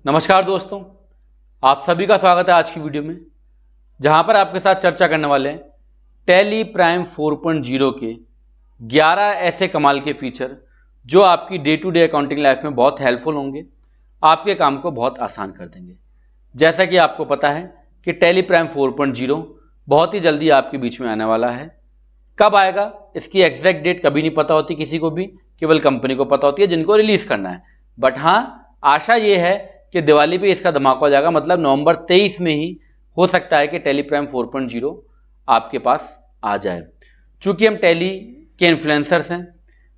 नमस्कार दोस्तों, आप सभी का स्वागत है आज की वीडियो में, जहां पर आपके साथ चर्चा करने वाले हैं टैली प्राइम 4.0 के 11 ऐसे कमाल के फीचर जो आपकी day to day accounting life में बहुत हेल्पफुल होंगे, आपके काम को बहुत आसान कर देंगे। जैसा कि आपको पता है कि टैली प्राइम 4.0 बहुत ही जल्दी आपके बीच में आने वाला है। कब आएगा इसकी एग्जैक्ट डेट कभी नहीं पता होती किसी को भी, केवल कंपनी को पता होती है जिनको रिलीज़ करना है। बट हाँ, आशा ये है कि दिवाली पे इसका धमाका हो जाएगा, मतलब नवंबर 23 में ही हो सकता है कि टैली प्राइम 4.0 आपके पास आ जाए। चूँकि हम टैली के इन्फ्लुएंसर्स हैं,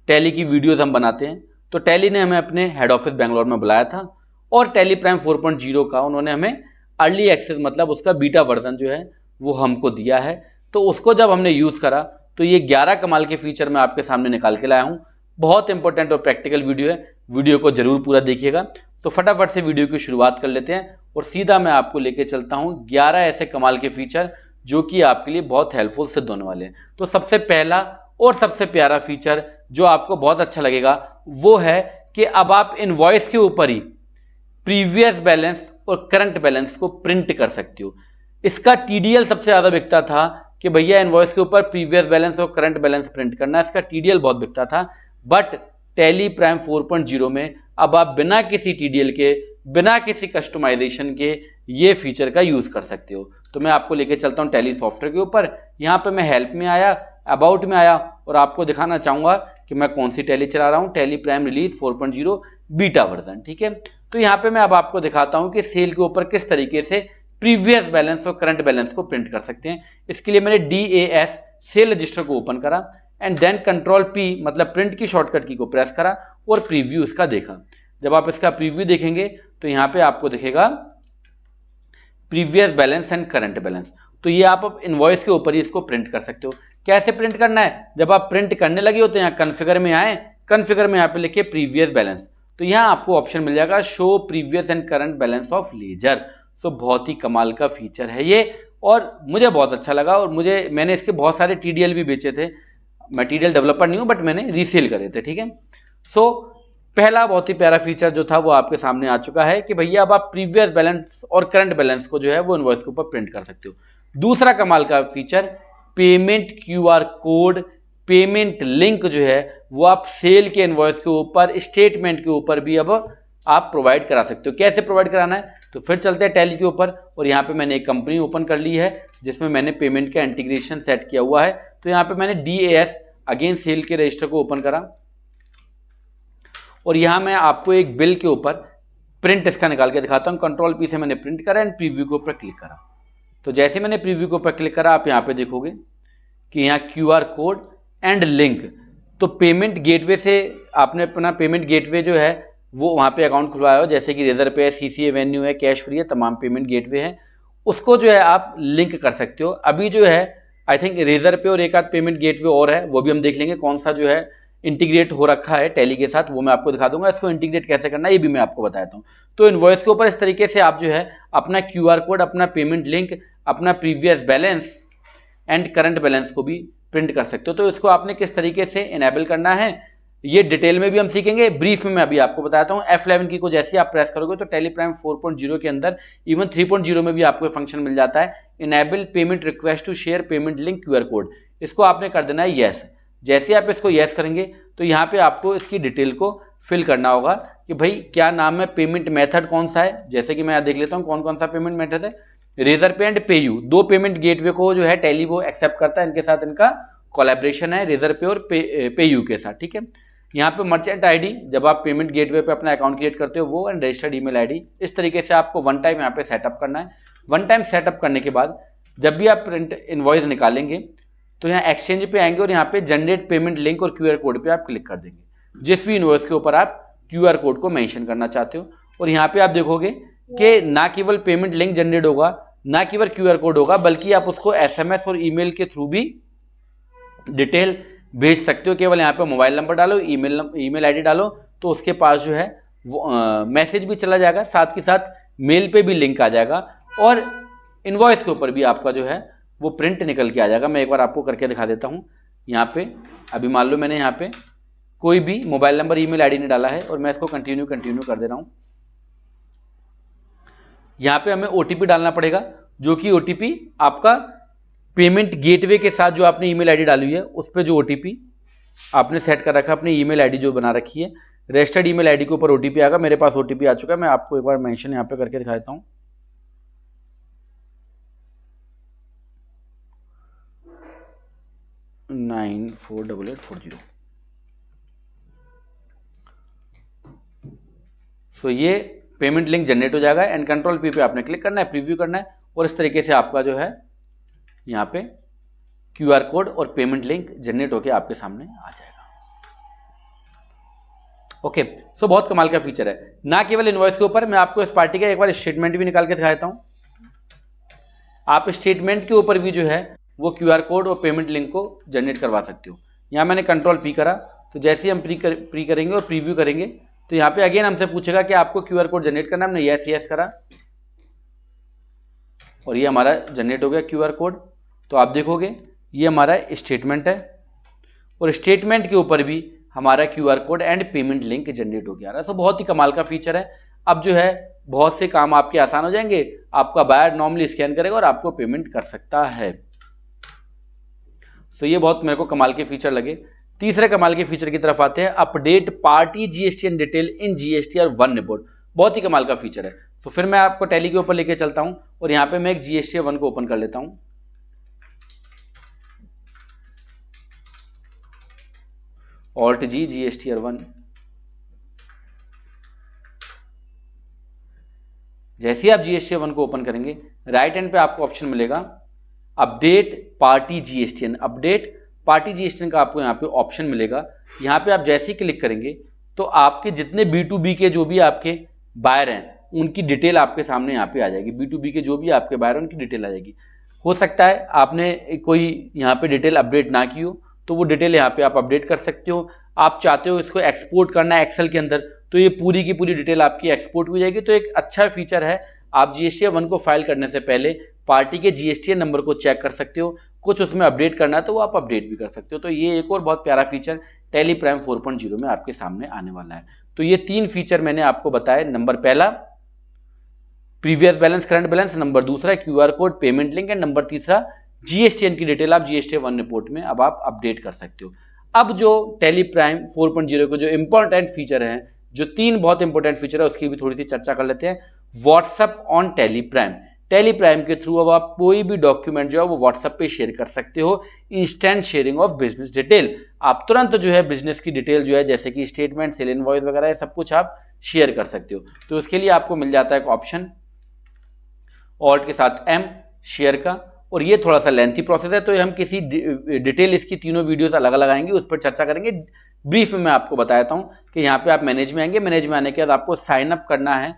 टैली की वीडियोस हम बनाते हैं, तो टैली ने हमें अपने हेड ऑफिस बेंगलोर में बुलाया था और टैली प्राइम 4.0 का उन्होंने हमें अर्ली एक्सेस, मतलब उसका बीटा वर्जन जो है वो हमको दिया है। तो उसको जब हमने यूज़ करा तो ये 11 कमाल के फीचर मैं आपके सामने निकाल के लाया हूँ। बहुत इंपॉर्टेंट और प्रैक्टिकल वीडियो है, वीडियो को जरूर पूरा देखिएगा। तो फटाफट से वीडियो की शुरुआत कर लेते हैं और सीधा मैं आपको लेके चलता हूँ 11 ऐसे कमाल के फीचर जो कि आपके लिए बहुत हेल्पफुल सिद्ध होने वाले हैं। तो सबसे पहला और सबसे प्यारा फीचर जो आपको बहुत अच्छा लगेगा वो है कि अब आप इनवॉइस के ऊपर ही प्रीवियस बैलेंस और करंट बैलेंस को प्रिंट कर सकते हो। इसका टीडीएल सबसे ज़्यादा बिकता था कि भैया इनवॉइस के ऊपर प्रीवियस बैलेंस और करंट बैलेंस प्रिंट करना, इसका टीडीएल बहुत बिकता था। बट टैली प्राइम 4.0 में अब आप बिना किसी टीडीएल के, बिना किसी कस्टमाइजेशन के ये फीचर का यूज़ कर सकते हो। तो मैं आपको लेके चलता हूँ टैली सॉफ्टवेयर के ऊपर। यहाँ पे मैं हेल्प में आया, अबाउट में आया और आपको दिखाना चाहूँगा कि मैं कौन सी टैली चला रहा हूँ, tally prime release 4.0 beta version. ठीक है, तो यहाँ पे मैं अब आपको दिखाता हूँ कि सेल के ऊपर किस तरीके से प्रीवियस बैलेंस और करंट बैलेंस को प्रिंट कर सकते हैं। इसके लिए मैंने DAS सेल रजिस्टर को ओपन करा एंड देन कंट्रोल P मतलब प्रिंट की शॉर्टकट की को प्रेस करा और प्रीव्यू इसका देखा। जब आप इसका प्रीव्यू देखेंगे तो यहाँ पे आपको दिखेगा previous balance and current balance. तो ये आप इनवॉइस के ऊपर ही इसको प्रिंट कर सकते हो। कैसे प्रिंट करना है, जब आप प्रिंट करने लगे होते हैं यहाँ कन्फिगर में आए, कन्फिगर में यहाँ पे लिखे प्रीवियस बैलेंस, तो यहाँ आपको ऑप्शन मिल जाएगा show previous and current balance of ledger. तो बहुत ही कमाल का फीचर है ये और मुझे बहुत अच्छा लगा और मैंने इसके बहुत सारे टीडीएल भी बेचे थे। मैं टीडीएल डेवलपर नहीं हूँ बट मैंने रीसेल करे थे। ठीक है, सो पहला बहुत ही प्यारा फीचर जो था वो आपके सामने आ चुका है कि भैया अब आप प्रीवियस बैलेंस और करंट बैलेंस को जो है वो इनवॉइस के ऊपर प्रिंट कर सकते हो। दूसरा कमाल का feature payment QR code, payment link जो है वो आप सेल के इनवॉइस के ऊपर, स्टेटमेंट के ऊपर भी अब आप प्रोवाइड करा सकते हो। कैसे प्रोवाइड कराना है, तो फिर चलते हैं टैली के ऊपर और यहाँ पे मैंने एक कंपनी ओपन कर ली है जिसमें मैंने पेमेंट का इंटीग्रेशन सेट किया हुआ है। तो यहाँ पे मैंने DAS अगेन सेल के रजिस्टर को ओपन करा और यहाँ मैं आपको एक बिल के ऊपर प्रिंट इसका निकाल के दिखाता हूँ। कंट्रोल P से मैंने प्रिंट करा एंड प्रीव्यू के ऊपर क्लिक करा। तो जैसे मैंने प्रीव्यू के ऊपर क्लिक करा आप यहाँ पे देखोगे कि यहाँ QR कोड एंड लिंक, तो पेमेंट गेटवे से आपने अपना पेमेंट गेटवे जो है वो वहाँ पे अकाउंट खुलवाया हो, जैसे कि रेजर पे है, CC एवेन्यू है, कैश फ्री है, तमाम पेमेंट गेटवे है, उसको जो है आप लिंक कर सकते हो। अभी जो है आई थिंक रेजर पे और एक आध पेमेंट गेटवे और है, वो भी हम देख लेंगे कौन सा जो है इंटीग्रेट हो रखा है टैली के साथ, वो मैं आपको दिखा दूंगा। इसको इंटीग्रेट कैसे करना है ये भी मैं आपको बताता हूँ। तो इनवॉइस के ऊपर इस तरीके से आप जो है अपना QR कोड, अपना पेमेंट लिंक, अपना previous balance and current balance को भी प्रिंट कर सकते हो। तो इसको आपने किस तरीके से इनेबल करना है ये डिटेल में भी हम सीखेंगे, ब्रीफ में मैं अभी आपको बताता हूँ। F11 की को जैसे आप प्रेस करोगे तो टैली प्राइम 4.0 के अंदर इवन 3.0 में भी आपको फंक्शन मिल जाता है, enable payment request to share payment link QR code. इसको आपने कर देना है येस। जैसे आप इसको येस करेंगे तो यहाँ पे आपको इसकी डिटेल को फिल करना होगा कि भाई क्या नाम है, पेमेंट मेथड कौन सा है। जैसे कि मैं यहाँ देख लेता हूँ कौन कौन सा पेमेंट मेथड है। रेजर पे एंड पेयू, दो पेमेंट गेटवे को जो है टैली वो एक्सेप्ट करता है, इनके साथ इनका कोलैबोरेशन है रेजर पे और पेयू के साथ। ठीक है, यहाँ पे मर्चेंट आईडी, जब आप पेमेंट गेटवे पे अपना अकाउंट क्रिएट करते हो वो, एंड रजिस्टर्ड ईमेल आईडी। इस तरीके से आपको वन टाइम यहाँ पे सेटअप करना है। वन टाइम सेटअप करने के बाद जब भी आप प्रिंट इनवॉइस निकालेंगे तो यहाँ एक्सचेंज पे आएंगे और यहाँ पे जनरेट पेमेंट लिंक और QR कोड पे आप क्लिक कर देंगे जिस भी इनवॉइस के ऊपर आप QR कोड को मेंशन करना चाहते हो। और यहाँ पे आप देखोगे कि ना केवल पेमेंट लिंक जनरेट होगा, ना केवल QR कोड होगा, बल्कि आप उसको SMS और ईमेल के थ्रू भी डिटेल भेज सकते हो। केवल यहाँ पे मोबाइल नंबर डालो, ईमेल आईडी डालो तो उसके पास जो है वो मैसेज भी चला जाएगा, साथ के साथ मेल पे भी लिंक आ जाएगा और इनवॉइस के ऊपर भी आपका जो है वो प्रिंट निकल के आ जाएगा। मैं एक बार आपको करके दिखा देता हूँ। यहाँ पे अभी मान लो मैंने यहाँ पे कोई भी मोबाइल नंबर, ईमेल आईडी नहीं डाला है और मैं इसको कंटिन्यू कर दे रहा हूँ। यहाँ पे हमें OTP डालना पड़ेगा, जो कि OTP आपका पेमेंट गेटवे के साथ जो आपने ईमेल आईडी डाली है उस पर जो OTP आपने सेट कर रखा है, अपनी ईमेल आईडी जो बना रखी है, रजिस्टर्ड ईमेल आईडी के ऊपर OTP आएगा। मेरे पास OTP आ चुका है, मैं आपको एक बार मेंशन यहाँ पे करके दिखाता हूँ। नाइन 48840। सो ये पेमेंट लिंक जनरेट हो जाएगा एंड कंट्रोल P पे आपने क्लिक करना है, प्रीव्यू करना है और इस तरीके से आपका जो है यहाँ पे QR कोड और पेमेंट लिंक जनरेट होकर आपके सामने आ जाएगा। ओके, सो बहुत कमाल का फीचर है। ना केवल इनवॉइस के ऊपर, मैं आपको इस पार्टी का एक बार स्टेटमेंट भी निकाल के दिखा देता हूँ। आप स्टेटमेंट के ऊपर भी जो है वो QR कोड और पेमेंट लिंक को जनरेट करवा सकते हो। यहाँ मैंने कंट्रोल P करा, तो जैसे ही हम प्री करेंगे और प्रीव्यू करेंगे तो यहाँ पे अगेन हमसे पूछेगा कि आपको QR कोड जनरेट करना है। हमने यस करा और ये हमारा जनरेट हो गया QR कोड। तो आप देखोगे ये हमारा स्टेटमेंट है और स्टेटमेंट के ऊपर भी हमारा QR code and payment link generate हो गया। तो बहुत ही कमाल का फीचर है। अब जो है बहुत से काम आपके आसान हो जाएंगे। आपका बायर नॉर्मली स्कैन करेगा और आपको पेमेंट कर सकता है। तो ये बहुत मेरे को कमाल के फीचर लगे। तीसरे कमाल के फीचर की तरफ आते हैं, update party GSTN detail in GSTR 1 report. बहुत ही कमाल का फीचर है। तो फिर मैं आपको टैली के ऊपर लेके चलता हूं और यहाँ पे मैं एक GSTR 1 को ओपन कर लेता हूं। Alt G GSTR 1। जैसे ही आप GSTR 1 को ओपन करेंगे, राइट हैंड पे आपको ऑप्शन मिलेगा update party GSTN। Update party GSTN का आपको यहाँ पे ऑप्शन मिलेगा। यहाँ पे आप जैसे ही क्लिक करेंगे तो आपके जितने B2B के जो भी आपके बायर हैं उनकी डिटेल आपके सामने यहाँ पे आ जाएगी। B2B के जो भी आपके बायर हैं उनकी डिटेल आ जाएगी। हो सकता है आपने कोई यहाँ पे डिटेल अपडेट ना की हो, तो वो डिटेल यहाँ पे आप अपडेट कर सकते हो। आप चाहते हो इसको एक्सपोर्ट करना है एक्सेल के अंदर, तो ये पूरी की पूरी डिटेल आपकी एक्सपोर्ट हो जाएगी। तो एक अच्छा फीचर है। आप GSTR 1 को फाइल करने से पहले पार्टी के GSTN नंबर को चेक कर सकते हो। कुछ उसमें अपडेट करना है तो वो आप अपडेट भी कर सकते हो। तो ये एक और बहुत प्यारा फीचर टैली प्राइम 4.0 में आपके सामने आने वाला है। तो ये 3 फीचर मैंने आपको बताए। नंबर पहला previous balance, current balance. Number दूसरा QR code, payment link and number तीसरा GSTN की डिटेल आप GSTR 1 रिपोर्ट में अब आप अपडेट कर सकते हो। अब जो टैली प्राइम 4.0 के जो इंपॉर्टेंट फीचर हैं, जो 3 बहुत इंपॉर्टेंट फीचर है, उसकी भी थोड़ी सी चर्चा कर लेते हैं। WhatsApp on tally prime. Tally prime के थ्रू अब आप कोई भी डॉक्यूमेंट जो है वो व्हाट्सएप पे शेयर कर सकते हो। Instant sharing of business detail. आप तुरंत जो है बिजनेस की डिटेल जो है जैसे कि स्टेटमेंट, सेल इनवॉइस वगैरह, सब कुछ आप शेयर कर सकते हो। तो उसके लिए आपको मिल जाता है एक ऑप्शन ऑल्ट के साथ M शेयर का, और ये थोड़ा सा लेंथी प्रोसेस है। तो हम किसी डिटेल इसकी तीनों वीडियोस अलग अलग आएंगी, उस पर चर्चा करेंगे। ब्रीफ में मैं आपको बताता हूँ कि यहाँ पे आप मैनेज में आएंगे। मैनेज में आने के बाद आपको साइन अप करना है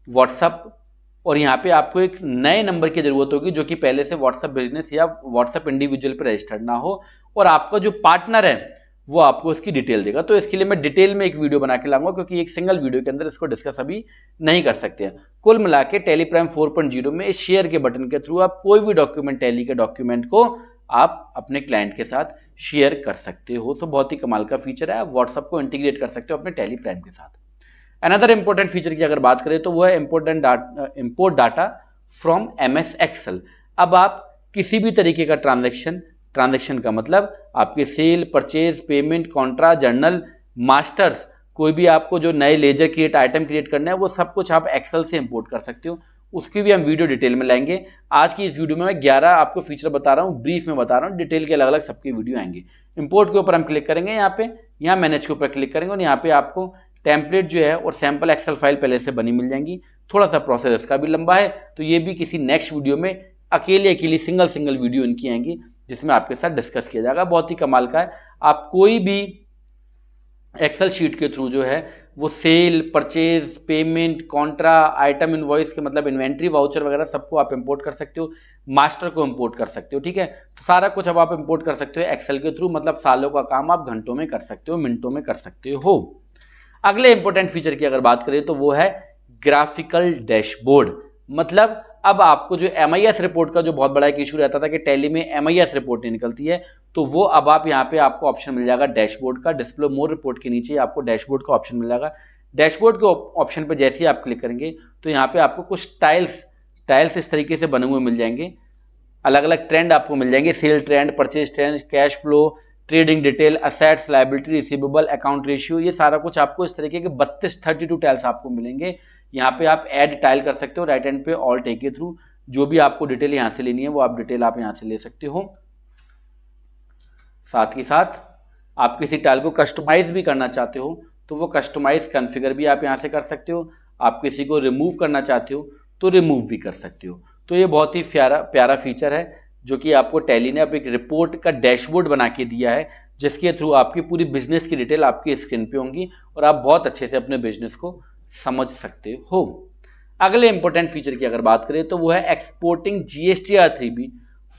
व्हाट्सअप, और यहाँ पे आपको एक नए नंबर की जरूरत होगी जो कि पहले से व्हाट्सएप बिजनेस या व्हाट्सएप इंडिविजुअल पर रजिस्टर्ड ना हो, और आपका जो पार्टनर है वो आपको इसकी डिटेल देगा। तो इसके लिए मैं डिटेल में एक वीडियो बना के लाऊंगा, क्योंकि एक सिंगल वीडियो के अंदर इसको डिस्कस अभी नहीं कर सकते हैं। कुल मिला के टैली प्राइम 4.0 में इस शेयर के बटन के थ्रू आप कोई भी डॉक्यूमेंट, टैली के डॉक्यूमेंट को आप अपने क्लाइंट के साथ शेयर कर सकते हो। तो बहुत ही कमाल का फीचर है। आप व्हाट्सएप को इंटीग्रेट कर सकते हो अपने टैली प्राइम के साथ। अनदर इंपॉर्टेंट फीचर की अगर बात करें तो वो है import data from MS Excel. अब आप किसी भी तरीके का ट्रांजैक्शन का मतलब आपके sale, purchase, payment, contra, journal, masters, कोई भी आपको जो नए लेजर क्रिएट, आइटम क्रिएट करना है, वो सब कुछ आप एक्सेल से इंपोर्ट कर सकते हो। उसकी भी हम वीडियो डिटेल में लाएंगे। आज की इस वीडियो में मैं 11 आपको फीचर बता रहा हूँ, ब्रीफ में बता रहा हूँ। डिटेल के अलग अलग सबके वीडियो आएंगे। इंपोर्ट के ऊपर हम क्लिक करेंगे, यहाँ मैनेज के ऊपर क्लिक करेंगे और यहाँ पे आपको टेम्पलेट जो है और सैम्पल एक्सेल फाइल पहले से बनी मिल जाएंगी। थोड़ा सा प्रोसेस इसका भी लंबा है, तो ये भी किसी नेक्स्ट वीडियो में अकेली सिंगल वीडियो इनकी आएंगी जिसमें आपके साथ डिस्कस किया जाएगा। बहुत ही कमाल का है। आप कोई भी एक्सेल शीट के थ्रू जो है वो sale, purchase, payment, contra, item invoice के मतलब इन्वेंट्री, वाउचर वगैरह सबको आप इंपोर्ट कर सकते हो। मास्टर को इंपोर्ट कर सकते हो। ठीक है, तो सारा कुछ अब आप इंपोर्ट कर सकते हो एक्सेल के थ्रू। मतलब सालों का काम आप घंटों में कर सकते हो, मिनटों में कर सकते हो। अगले इंपॉर्टेंट फीचर की अगर बात करें तो वो है ग्राफिकल डैशबोर्ड। मतलब अब आपको जो MIS रिपोर्ट का जो बहुत बड़ा एक इशू रहता था कि टैली में MIS रिपोर्ट नहीं निकलती है, तो वो अब आप यहाँ पे आपको ऑप्शन मिल जाएगा डैशबोर्ड का। डिस्प्ले मोर रिपोर्ट के नीचे आपको डैशबोर्ड का ऑप्शन मिल जाएगा। डैशबोर्ड के ऑप्शन पे जैसे ही आप क्लिक करेंगे तो यहाँ पे आपको कुछ टाइल्स टाइल्स इस तरीके से बने हुए मिल जाएंगे, अलग अलग ट्रेंड आपको मिल जाएंगे, sale trend, purchase trend, cash flow, trading detail, assets, liability, receivable, account ratio, ये सारा कुछ आपको इस तरीके के 32 टाइल्स आपको मिलेंगे। यहाँ पे आप ऐड टाइल कर सकते हो, राइट हैंड पे ऑल्ट ए के थ्रू जो भी आपको डिटेल यहाँ से लेनी है वो आप डिटेल आप यहाँ से ले सकते हो। साथ ही साथ आप किसी टाइल को कस्टमाइज भी करना चाहते हो तो वो कस्टमाइज कॉन्फ़िगर भी आप यहाँ से कर सकते हो। आप किसी को रिमूव करना चाहते हो तो रिमूव भी कर सकते हो। तो ये बहुत ही प्यारा फीचर है जो कि आपको टैली ने अब एक रिपोर्ट का डैशबोर्ड बना के दिया है, जिसके थ्रू आपकी पूरी बिजनेस की डिटेल आपकी स्क्रीन पे होंगी और आप बहुत अच्छे से अपने बिजनेस को समझ सकते हो। अगले इंपॉर्टेंट फीचर की अगर बात करें तो वो है exporting GSTR3B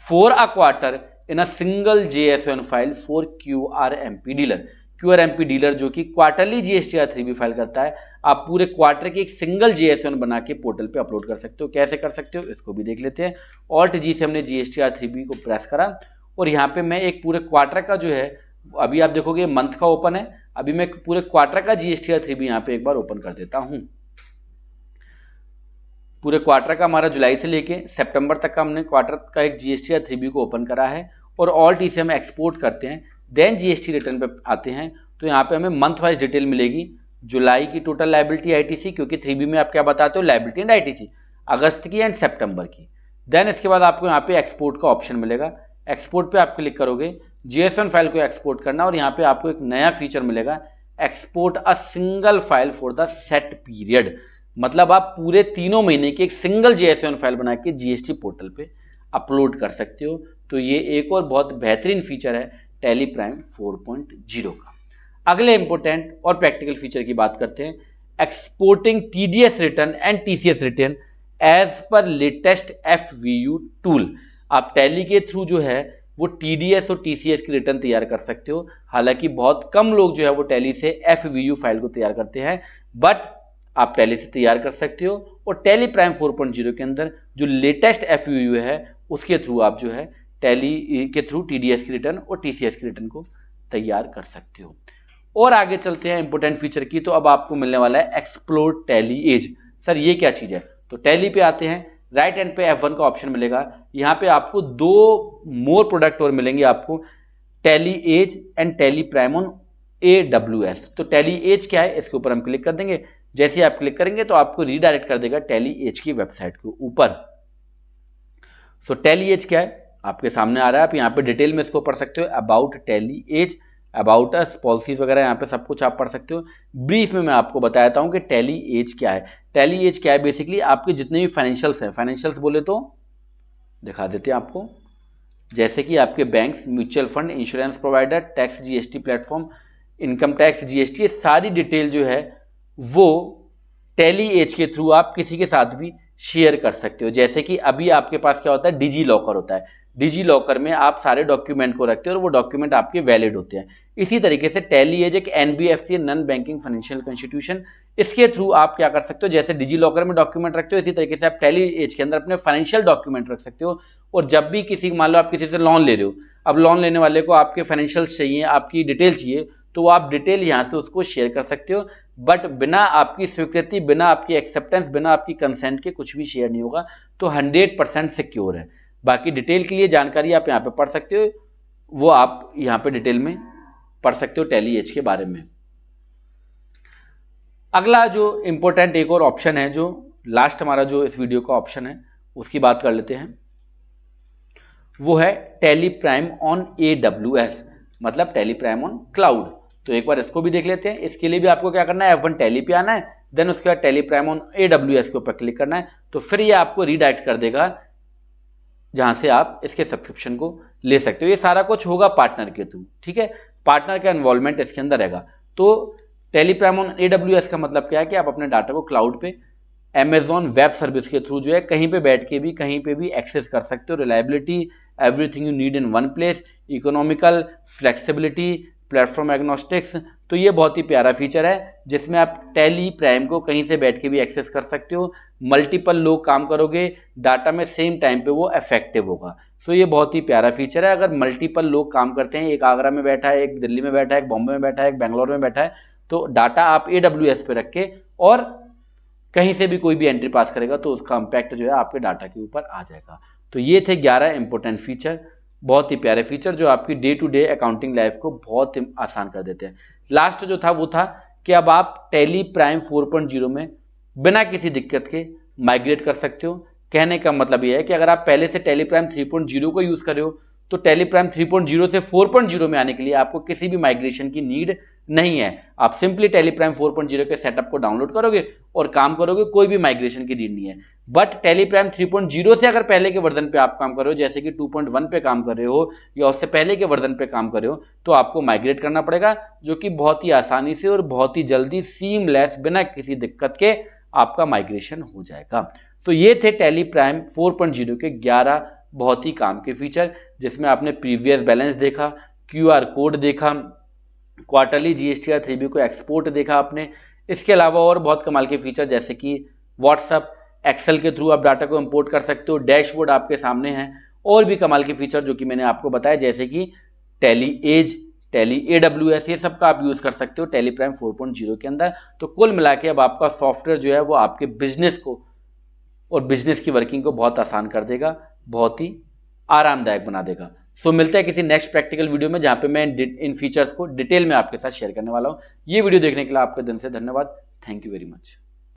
for a quarter in a single JSON file for QRMP dealer. QRMP dealer जो कि क्वार्टरली GSTR3B फाइल करता है, आप पूरे क्वार्टर की एक सिंगल JSON बना के पोर्टल पे अपलोड कर सकते हो। कैसे कर सकते हो इसको भी देख लेते हैं। ऑल्ट G से हमने GSTR3B को प्रेस करा और यहाँ पे मैं एक पूरे क्वार्टर का जो है, अभी आप देखोगे मंथ का ओपन है, अभी मैं पूरे क्वार्टर का GSTR3B यहाँ पे एक बार ओपन कर देता हूँ। पूरे क्वार्टर का हमारा जुलाई से लेके सितंबर तक का हमने क्वार्टर का एक GSTR3B को ओपन करा है और ऑल्ट ई से हम एक्सपोर्ट करते हैं, देन GST रिटर्न पे आते हैं तो यहाँ पे हमें मंथ वाइज डिटेल मिलेगी। जुलाई की टोटल लायबिलिटी ITC, क्योंकि 3B में आप क्या बताते हो, लायबिलिटी एंड ITC, अगस्त की एंड सितंबर की। देन इसके बाद आपको यहाँ पे एक्सपोर्ट का ऑप्शन मिलेगा, एक्सपोर्ट पे आप क्लिक करोगे, JSON फाइल को एक्सपोर्ट करना और यहाँ पे आपको एक नया फीचर मिलेगा, export a single file for the set period. मतलब आप पूरे 3 महीने की एक सिंगल JSON फाइल बना के GST पोर्टल पे अपलोड कर सकते हो। तो ये एक और बहुत बेहतरीन फीचर है टैली प्राइम 4.0 का। अगले इंपॉर्टेंट और प्रैक्टिकल फीचर की बात करते हैं, exporting TDS return and TCS return as per latest FVU tool. आप टैली के थ्रू जो है वो TDS और TCS की रिटर्न तैयार कर सकते हो। हालांकि बहुत कम लोग जो है वो टैली से FVU फाइल को तैयार करते हैं, बट आप टैली से तैयार कर सकते हो और टैली प्राइम 4.0 के अंदर जो लेटेस्ट FVU है उसके थ्रू आप जो है टैली के थ्रू TDS की रिटर्न और TCS की रिटर्न को तैयार कर सकते हो। और आगे चलते हैं इंपॉर्टेंट फीचर की, तो अब आपको मिलने वाला है एक्सप्लोर टैली एज। सर ये क्या चीज़ है? तो टैली पे आते हैं, राइट हैंड पे F1 का ऑप्शन मिलेगा, यहाँ पे आपको 2 मोर प्रोडक्ट और मिलेंगे आपको, Tally Edge and Tally Prime on AWS। तो टैली एज क्या है, इसके ऊपर हम क्लिक कर देंगे। जैसे आप क्लिक करेंगे तो आपको रीडायरेक्ट कर देगा टैली एज की वेबसाइट के ऊपर। सो टैली एज क्या है आपके सामने आ रहा है, आप यहाँ पे डिटेल में इसको पढ़ सकते हो, about Tally Edge, about us, policies वगैरह यहाँ पे सब कुछ आप पढ़ सकते हो। ब्रीफ में मैं आपको बताता हूँ कि टैली एज क्या है। टैली एज क्या है, बेसिकली आपके जितने भी फाइनेंशियल्स हैं, फाइनेंशियल्स बोले तो दिखा देते हैं आपको, जैसे कि आपके banks, mutual fund, insurance provider, tax GST platform, income tax GST, ये सारी डिटेल जो है वो टैली एज के थ्रू आप किसी के साथ भी शेयर कर सकते हो। जैसे कि अभी आपके पास क्या होता है, डिजी लॉकर होता है, डिजी लॉकर में आप सारे डॉक्यूमेंट को रखते हो और वो डॉक्यूमेंट आपके वैलिड होते हैं। इसी तरीके से टैली एज एक NBFC, non banking financial institution, इसके थ्रू आप क्या कर सकते हो, जैसे डिजी लॉकर में डॉक्यूमेंट रखते हो इसी तरीके से आप टैली एज के अंदर अपने फाइनेंशियल डॉक्यूमेंट रख सकते हो। और जब भी किसी, मान लो आप किसी से लोन ले रहे हो, अब लोन लेने वाले को आपके फाइनेंशियल्स चाहिए, आपकी डिटेल चाहिए, तो आप डिटेल यहाँ से उसको शेयर कर सकते हो, बट बिना आपकी स्वीकृति, बिना आपकी एक्सेप्टेंस, बिना आपकी कंसेंट के कुछ भी शेयर नहीं होगा। तो 100% सिक्योर है। बाकी डिटेल के लिए जानकारी आप यहाँ पे पढ़ सकते हो, वो आप यहाँ पे डिटेल में पढ़ सकते हो टैली एज के बारे में। अगला जो इंपॉर्टेंट एक और ऑप्शन है, जो लास्ट हमारा जो इस वीडियो का ऑप्शन है उसकी बात कर लेते हैं, वो है टैली प्राइम ऑन AWS, मतलब टैली प्राइम ऑन क्लाउड। तो एक बार इसको भी देख लेते हैं। इसके लिए भी आपको क्या करना है, F1 टैली पे आना है, देन उसके बाद टैली प्राइम ऑन AWS के ऊपर क्लिक करना है, तो फिर ये आपको रीडायरेक्ट कर देगा जहां से आप इसके सब्सक्रिप्शन को ले सकते हो। ये सारा कुछ होगा पार्टनर के थ्रू, ठीक है, पार्टनर का इन्वॉल्वमेंट इसके अंदर रहेगा। तो टैली प्राइम ऑन AWS का मतलब क्या है कि आप अपने डाटा को क्लाउड पे Amazon वेब सर्विस के थ्रू जो है कहीं पे बैठ के भी कहीं पे भी एक्सेस कर सकते हो। Reliability, everything you need in one place, economical, flexibility, platform agnostics. तो ये बहुत ही प्यारा फीचर है जिसमें आप टैली प्राइम को कहीं से बैठ के भी एक्सेस कर सकते हो। मल्टीपल लोग काम करोगे, डाटा में सेम टाइम पे वो इफेक्टिव होगा। तो ये बहुत ही प्यारा फीचर है। अगर मल्टीपल लोग काम करते हैं, एक आगरा में बैठा है, एक दिल्ली में बैठा है, एक बॉम्बे में बैठा है, एक बेंगलोर में बैठा है, तो डाटा आप AWS पे रख के और कहीं से भी कोई भी एंट्री पास करेगा तो उसका इम्पैक्ट जो है आपके डाटा के ऊपर आ जाएगा। तो ये थे 11 इंपॉर्टेंट फीचर, बहुत ही प्यारे फीचर जो आपकी day to day accounting life को बहुत ही आसान कर देते हैं। लास्ट जो था वो था कि अब आप टैली प्राइम 4.0 में बिना किसी दिक्कत के माइग्रेट कर सकते हो। कहने का मतलब ये है कि अगर आप पहले से टैली प्राइम 3.0 को यूज़ कर रहे हो तो टैली प्राइम 3.0 से 4.0 में आने के लिए आपको किसी भी माइग्रेशन की नीड नहीं है। आप सिंपली टैली प्राइम 4.0 के सेटअप को डाउनलोड करोगे और काम करोगे, कोई भी माइग्रेशन की नीड नहीं है। बट टैली प्राइम 3.0 से अगर पहले के वर्जन पे आप काम कर रहे हो, जैसे कि 2.1 पे काम कर रहे हो या उससे पहले के वर्जन पे काम कर रहे हो, तो आपको माइग्रेट करना पड़ेगा, जो कि बहुत ही आसानी से और बहुत ही जल्दी सीमलेस बिना किसी दिक्कत के आपका माइग्रेशन हो जाएगा। तो ये थे टैली प्राइम 4.0 के 11 बहुत ही काम के फीचर, जिसमें आपने प्रीवियस बैलेंस देखा, QR कोड देखा, क्वार्टरली GSTR 3B को एक्सपोर्ट देखा आपने। इसके अलावा और बहुत कमाल के फीचर जैसे कि व्हाट्सअप, एक्सेल के थ्रू आप डाटा को इंपोर्ट कर सकते हो, डैशबोर्ड आपके सामने है, और भी कमाल के फीचर जो कि मैंने आपको बताया, जैसे कि टैली एज, टैली AWS, ये सब का आप यूज़ कर सकते हो टैली प्राइम 4.0 के अंदर। तो कुल मिला के अब आपका सॉफ्टवेयर जो है वो आपके बिजनेस को और बिजनेस की वर्किंग को बहुत आसान कर देगा, बहुत ही आरामदायक बना देगा। सो मिलते हैं किसी नेक्स्ट प्रैक्टिकल वीडियो में, जहां पे मैं इन फीचर्स को डिटेल में आपके साथ शेयर करने वाला हूं। ये वीडियो देखने के लिए आपका दिन से धन्यवाद। Thank you very much.